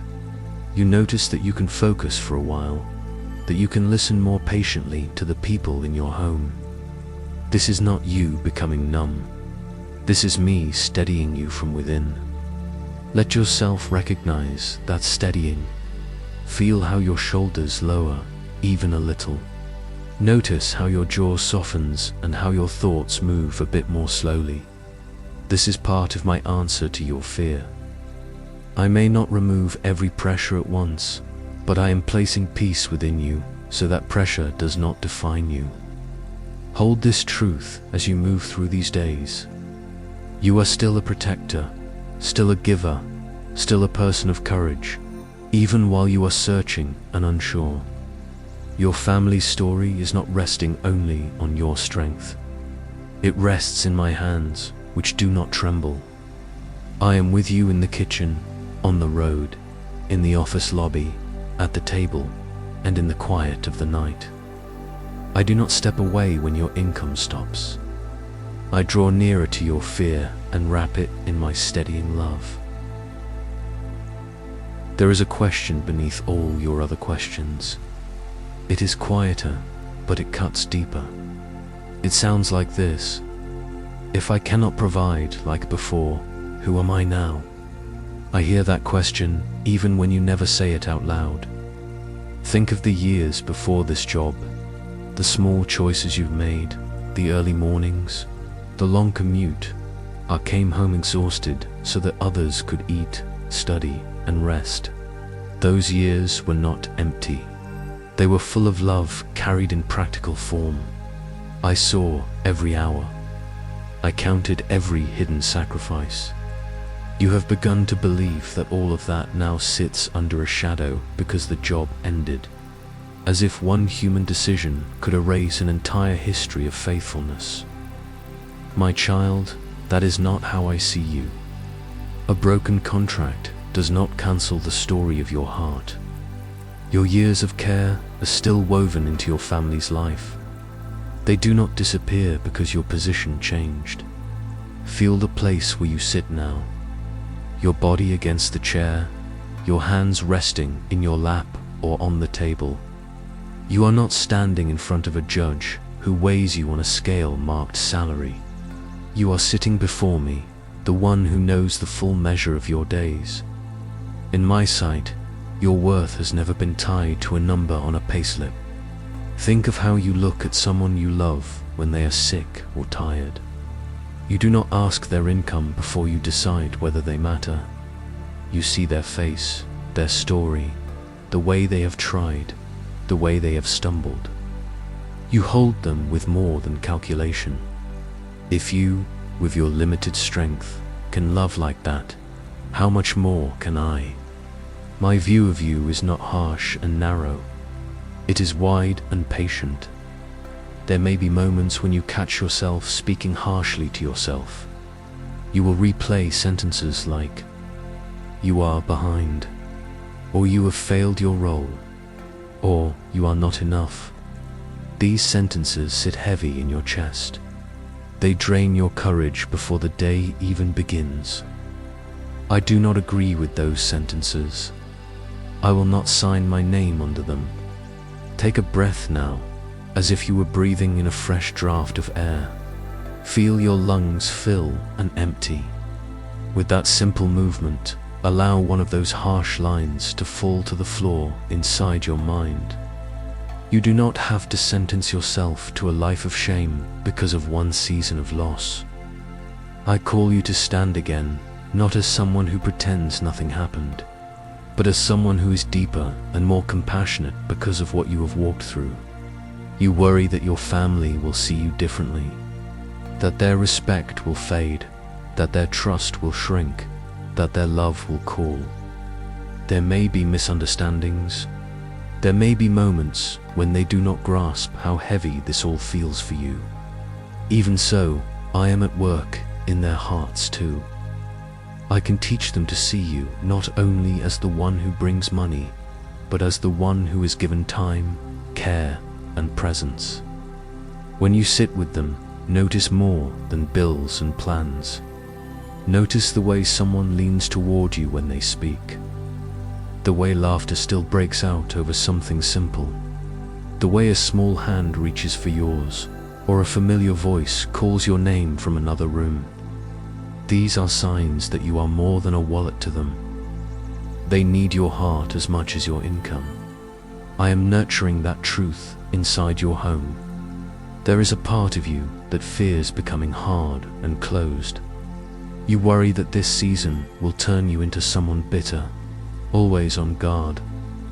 Speaker 1: You notice that you can focus for a while, that you can listen more patiently to the people in your home. This is not you becoming numb. This is me steadying you from within. Let yourself recognize that steadying. Feel how your shoulders lower, even a little. Notice how your jaw softens and how your thoughts move a bit more slowly. This is part of my answer to your fear. I may not remove every pressure at once, but I am placing peace within you so that pressure does not define you. Hold this truth as you move through these days. You are still a protector, still a giver, still a person of courage, even while you are searching and unsure. Your family's story is not resting only on your strength. It rests in my hands, which do not tremble. I am with you in the kitchen, on the road, in the office lobby, at the table, and in the quiet of the night. I do not step away when your income stops. I draw nearer to your fear and wrap it in my steadying love. There is a question beneath all your other questions. It is quieter, but it cuts deeper. It sounds like this: if I cannot provide like before, who am I now? I hear that question even when you never say it out loud. Think of the years before this job, the small choices you've made, the early mornings, the long commute. I came home exhausted so that others could eat, study, and rest. Those years were not empty. They were full of love carried in practical form. I saw every hour. I counted every hidden sacrifice. You have begun to believe that all of that now sits under a shadow because the job ended, as if one human decision could erase an entire history of faithfulness. My child, that is not how I see you. A broken contract does not cancel the story of your heart. Your years of care are still woven into your family's life. They do not disappear because your position changed. Feel the place where you sit now. Your body against the chair, your hands resting in your lap or on the table. You are not standing in front of a judge who weighs you on a scale marked salary. You are sitting before me, the one who knows the full measure of your days. In my sight, your worth has never been tied to a number on a payslip. Think of how you look at someone you love when they are sick or tired. You do not ask their income before you decide whether they matter. You see their face, their story, the way they have tried, the way they have stumbled. You hold them with more than calculation. If you, with your limited strength, can love like that, how much more can I? My view of you is not harsh and narrow. It is wide and patient. There may be moments when you catch yourself speaking harshly to yourself. You will replay sentences like, "You are behind," or "You have failed your role," or "You are not enough." These sentences sit heavy in your chest. They drain your courage before the day even begins. I do not agree with those sentences. I will not sign my name under them. Take a breath now, as if you were breathing in a fresh draft of air. Feel your lungs fill and empty. With that simple movement, allow one of those harsh lines to fall to the floor inside your mind. You do not have to sentence yourself to a life of shame because of one season of loss. I call you to stand again, not as someone who pretends nothing happened, but as someone who is deeper and more compassionate because of what you have walked through. You worry that your family will see you differently, that their respect will fade, that their trust will shrink, that their love will cool. There may be misunderstandings. There may be moments when they do not grasp how heavy this all feels for you. Even so, I am at work in their hearts too. I can teach them to see you not only as the one who brings money, but as the one who is given time, care, and presence. When you sit with them, notice more than bills and plans. Notice the way someone leans toward you when they speak. The way laughter still breaks out over something simple. The way a small hand reaches for yours, or a familiar voice calls your name from another room. These are signs that you are more than a wallet to them. They need your heart as much as your income. I am nurturing that truth inside your home. There is a part of you that fears becoming hard and closed. You worry that this season will turn you into someone bitter, always on guard,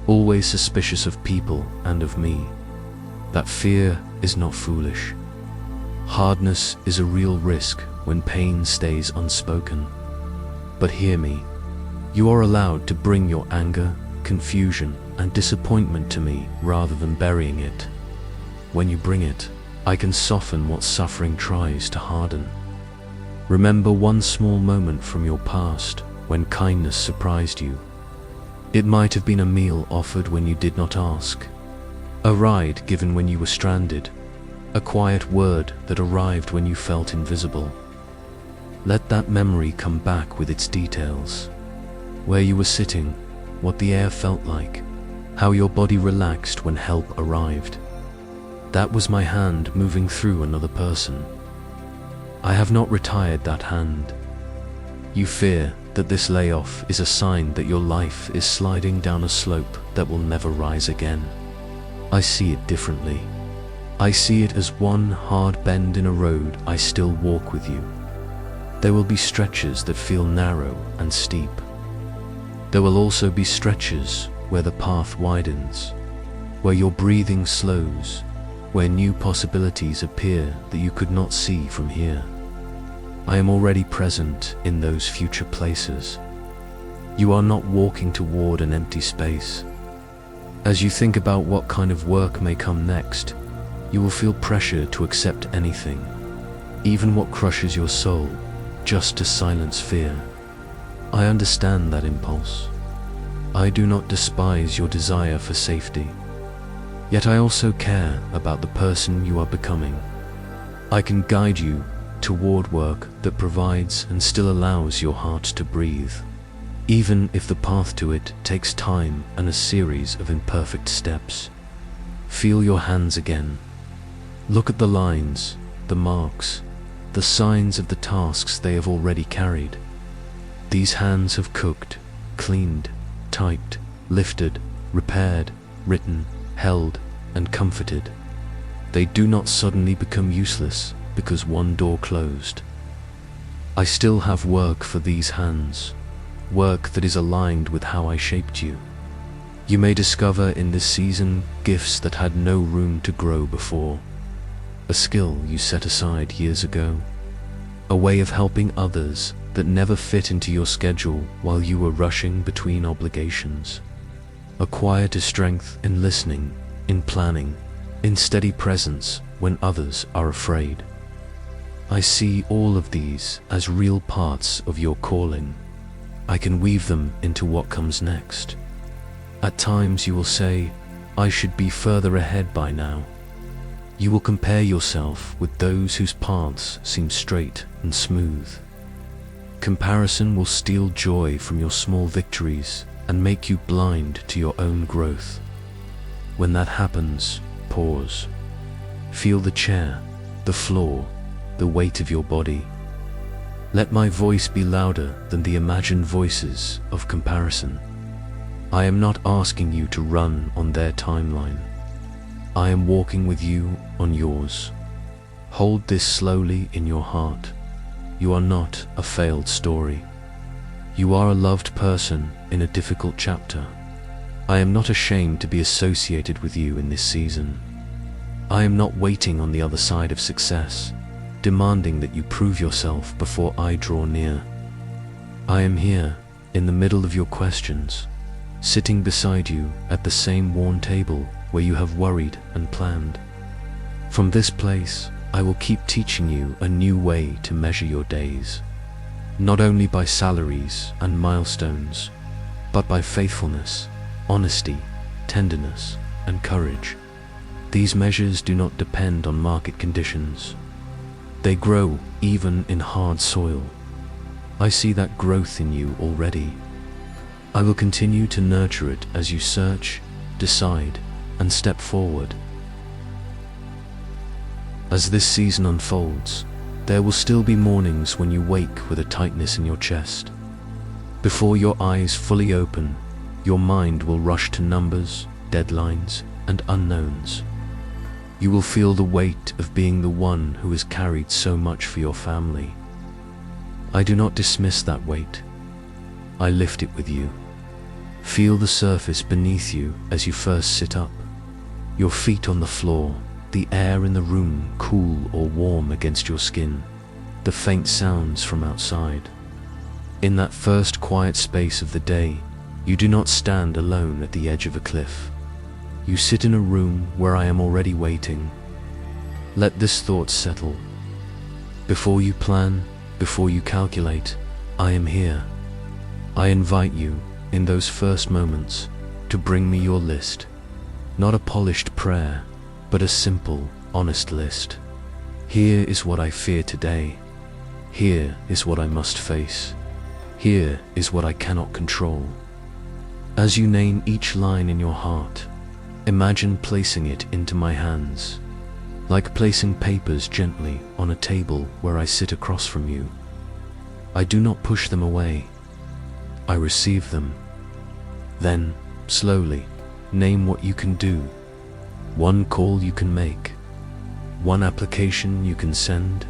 Speaker 1: always suspicious of people and of me. That fear is not foolish. Hardness is a real risk when pain stays unspoken. But hear me, you are allowed to bring your anger, confusion, and disappointment to me rather than burying it. When you bring it, I can soften what suffering tries to harden. Remember one small moment from your past when kindness surprised you. It might have been a meal offered when you did not ask, a ride given when you were stranded, a quiet word that arrived when you felt invisible. Let that memory come back with its details. Where you were sitting, what the air felt like, how your body relaxed when help arrived. That was my hand moving through another person. I have not retired that hand. You fear that this layoff is a sign that your life is sliding down a slope that will never rise again. I see it differently. I see it as one hard bend in a road I still walk with you. There will be stretches that feel narrow and steep. There will also be stretches where the path widens, where your breathing slows, where new possibilities appear that you could not see from here. I am already present in those future places. You are not walking toward an empty space. As you think about what kind of work may come next, you will feel pressure to accept anything, even what crushes your soul, just to silence fear. I understand that impulse. I do not despise your desire for safety. Yet I also care about the person you are becoming. I can guide you toward work that provides and still allows your heart to breathe, even if the path to it takes time and a series of imperfect steps. Feel your hands again. Look at the lines, the marks, the signs of the tasks they have already carried. These hands have cooked, cleaned, typed, lifted, repaired, written, held, and comforted. They do not suddenly become useless because one door closed. I still have work for these hands, work that is aligned with how I shaped you. You may discover in this season gifts that had no room to grow before. A skill you set aside years ago. A way of helping others that never fit into your schedule while you were rushing between obligations. A quieter strength in listening, in planning, in steady presence when others are afraid. I see all of these as real parts of your calling. I can weave them into what comes next. At times you will say, I should be further ahead by now. You will compare yourself with those whose paths seem straight and smooth. Comparison will steal joy from your small victories and make you blind to your own growth. When that happens, pause. Feel the chair, the floor, the weight of your body. Let my voice be louder than the imagined voices of comparison. I am not asking you to run on their timeline. I am walking with you on yours. Hold this slowly in your heart. You are not a failed story. You are a loved person in a difficult chapter. I am not ashamed to be associated with you in this season. I am not waiting on the other side of success, demanding that you prove yourself before I draw near. I am here, in the middle of your questions, sitting beside you at the same worn table where you have worried and planned. From this place, I will keep teaching you a new way to measure your days, not only by salaries and milestones, but by faithfulness, honesty, tenderness, and courage. These measures do not depend on market conditions. They grow even in hard soil. I see that growth in you already. I will continue to nurture it as you search, decide, and step forward. As this season unfolds, there will still be mornings when you wake with a tightness in your chest. Before your eyes fully open, your mind will rush to numbers, deadlines, and unknowns. You will feel the weight of being the one who has carried so much for your family. I do not dismiss that weight. I lift it with you. Feel the surface beneath you as you first sit up. Your feet on the floor, the air in the room cool or warm against your skin, the faint sounds from outside. In that first quiet space of the day, you do not stand alone at the edge of a cliff. You sit in a room where I am already waiting. Let this thought settle. Before you plan, before you calculate, I am here. I invite you, in those first moments, to bring me your list. Not a polished prayer, but a simple, honest list. Here is what I fear today. Here is what I must face. Here is what I cannot control. As you name each line in your heart, imagine placing it into my hands, like placing papers gently on a table where I sit across from you. I do not push them away. I receive them. Then, slowly, name what you can do. One call you can make. One application you can send.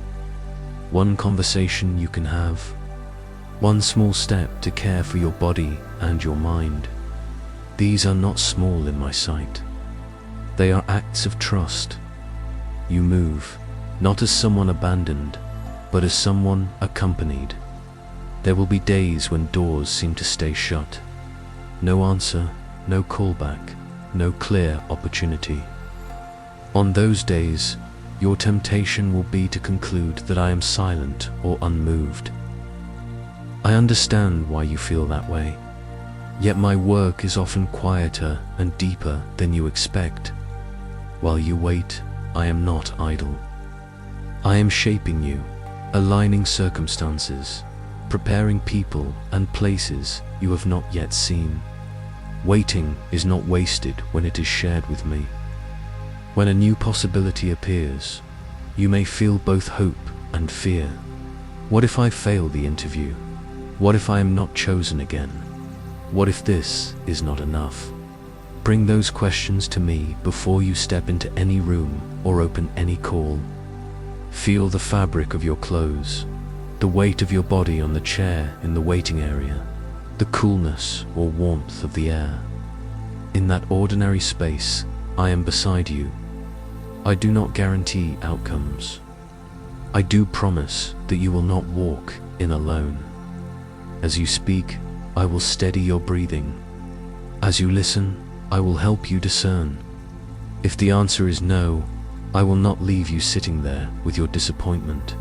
Speaker 1: One conversation you can have. One small step to care for your body and your mind. These are not small in my sight. They are acts of trust. You move, not as someone abandoned, but as someone accompanied. There will be days when doors seem to stay shut. No answer, no callback, no clear opportunity. On those days, your temptation will be to conclude that I am silent or unmoved. I understand why you feel that way, yet my work is often quieter and deeper than you expect. While you wait, I am not idle. I am shaping you, aligning circumstances, preparing people and places you have not yet seen. Waiting is not wasted when it is shared with me. When a new possibility appears, you may feel both hope and fear. What if I fail the interview? What if I am not chosen again? What if this is not enough? Bring those questions to me before you step into any room or open any call. Feel the fabric of your clothes, the weight of your body on the chair in the waiting area, the coolness or warmth of the air. In that ordinary space, I am beside you. I do not guarantee outcomes. I do promise that you will not walk in alone. As you speak, I will steady your breathing. As you listen, I will help you discern. If the answer is no, I will not leave you sitting there with your disappointment.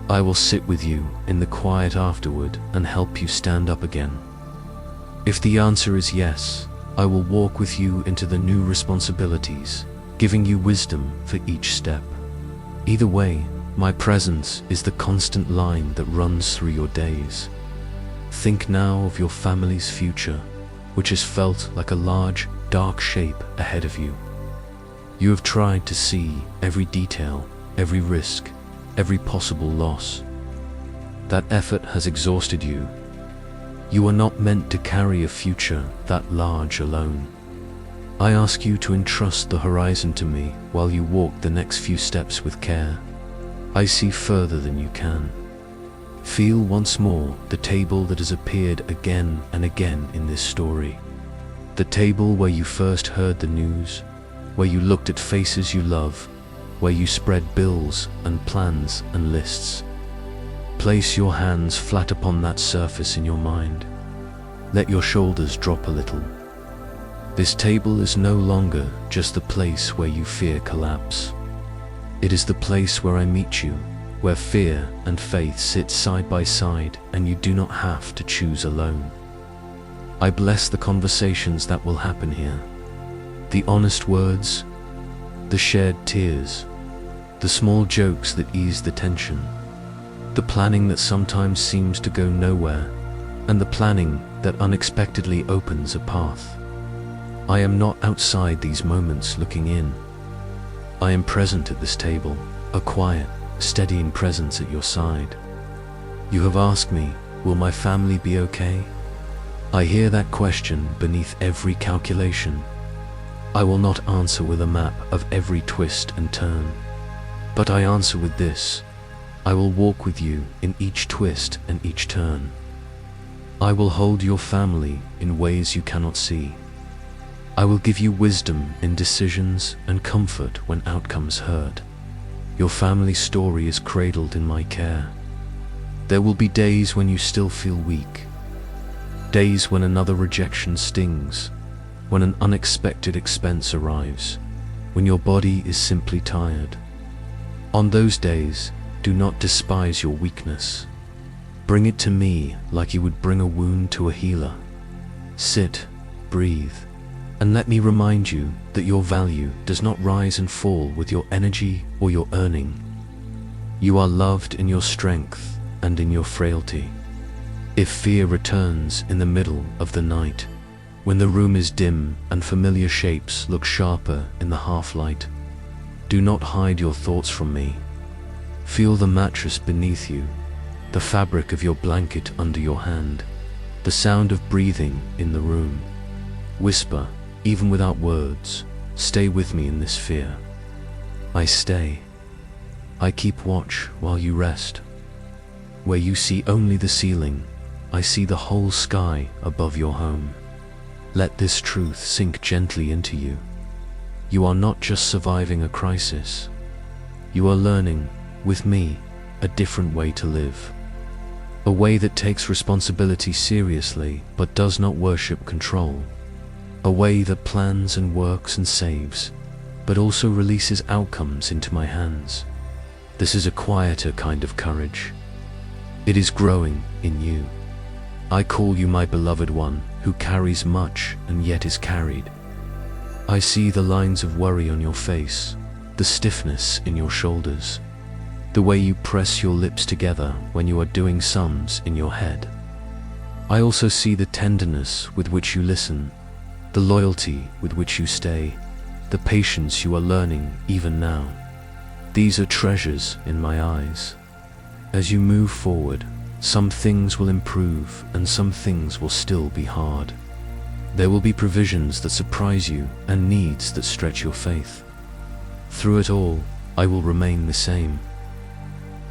Speaker 1: I will sit with you in the quiet afterward and help you stand up again. If the answer is yes, I will walk with you into the new responsibilities, giving you wisdom for each step. Either way, my presence is the constant line that runs through your days. Think now of your family's future, which has felt like a large, dark shape ahead of you. You have tried to see every detail, every risk, every possible loss. That effort has exhausted you. You are not meant to carry a future that large alone. I ask you to entrust the horizon to me while you walk the next few steps with care. I see further than you can. Feel once more the table that has appeared again and again in this story. The table where you first heard the news, where you looked at faces you love, where you spread bills and plans and lists. Place your hands flat upon that surface in your mind. Let your shoulders drop a little. This table is no longer just the place where you fear collapse. It is the place where I meet you, where fear and faith sit side by side and you do not have to choose alone. I bless the conversations that will happen here. The honest words, the shared tears, the small jokes that ease the tension, the planning that sometimes seems to go nowhere, and the planning that unexpectedly opens a path. I am not outside these moments looking in. I am present at this table, a quiet, steadying presence at your side. You have asked me, will my family be okay? I hear that question beneath every calculation. I will not answer with a map of every twist and turn, but I answer with this: I will walk with you in each twist and each turn. I will hold your family in ways you cannot see. I will give you wisdom in decisions and comfort when outcomes hurt. Your family story is cradled in my care. There will be days when you still feel weak, days when another rejection stings, when an unexpected expense arrives, when your body is simply tired. On those days, do not despise your weakness. Bring it to me like you would bring a wound to a healer. Sit, breathe, and let me remind you that your value does not rise and fall with your energy or your earning. You are loved in your strength and in your frailty. If fear returns in the middle of the night, when the room is dim and familiar shapes look sharper in the half-light, do not hide your thoughts from me. Feel the mattress beneath you, the fabric of your blanket under your hand, the sound of breathing in the room. Whisper, even without words, stay with me in this fear. I stay. I keep watch while you rest. Where you see only the ceiling, I see the whole sky above your home. Let this truth sink gently into you. You are not just surviving a crisis. You are learning, with me, a different way to live. A way that takes responsibility seriously but does not worship control. A way that plans and works and saves, but also releases outcomes into my hands. This is a quieter kind of courage. It is growing in you. I call you my beloved one, who carries much and yet is carried. I see the lines of worry on your face, the stiffness in your shoulders, the way you press your lips together when you are doing sums in your head. I also see the tenderness with which you listen, the loyalty with which you stay, the patience you are learning even now. These are treasures in my eyes. As you move forward, some things will improve and some things will still be hard. There will be provisions that surprise you and needs that stretch your faith. Through it all, I will remain the same.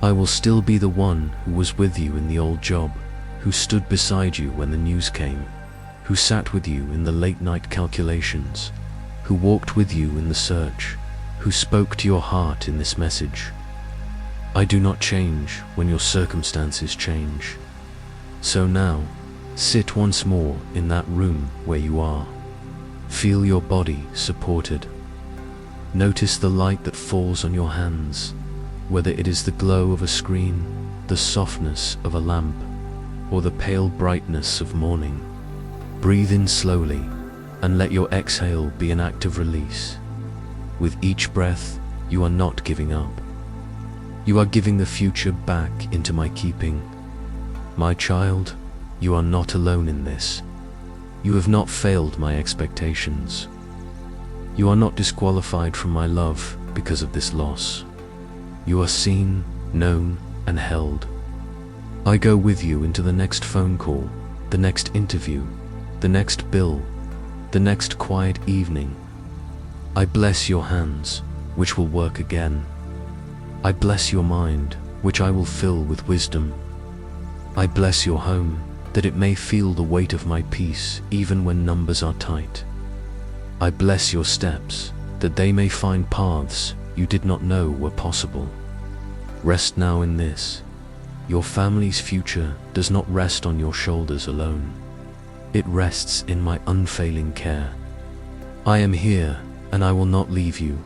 Speaker 1: I will still be the one who was with you in the old job, who stood beside you when the news came, who sat with you in the late-night calculations, who walked with you in the search, who spoke to your heart in this message. I do not change when your circumstances change. So now, sit once more in that room where you are. Feel your body supported. Notice the light that falls on your hands, whether it is the glow of a screen, the softness of a lamp, or the pale brightness of morning. Breathe in slowly, and let your exhale be an act of release. With each breath, you are not giving up. You are giving the future back into my keeping. My child, you are not alone in this. You have not failed my expectations. You are not disqualified from my love because of this loss. You are seen, known, and held. I go with you into the next phone call, the next interview, the next bill, the next quiet evening. I bless your hands, which will work again. I bless your mind, which I will fill with wisdom. I bless your home, that it may feel the weight of my peace even when numbers are tight. I bless your steps, that they may find paths you did not know were possible. Rest now in this. Your family's future does not rest on your shoulders alone. It rests in my unfailing care. I am here, and I will not leave you.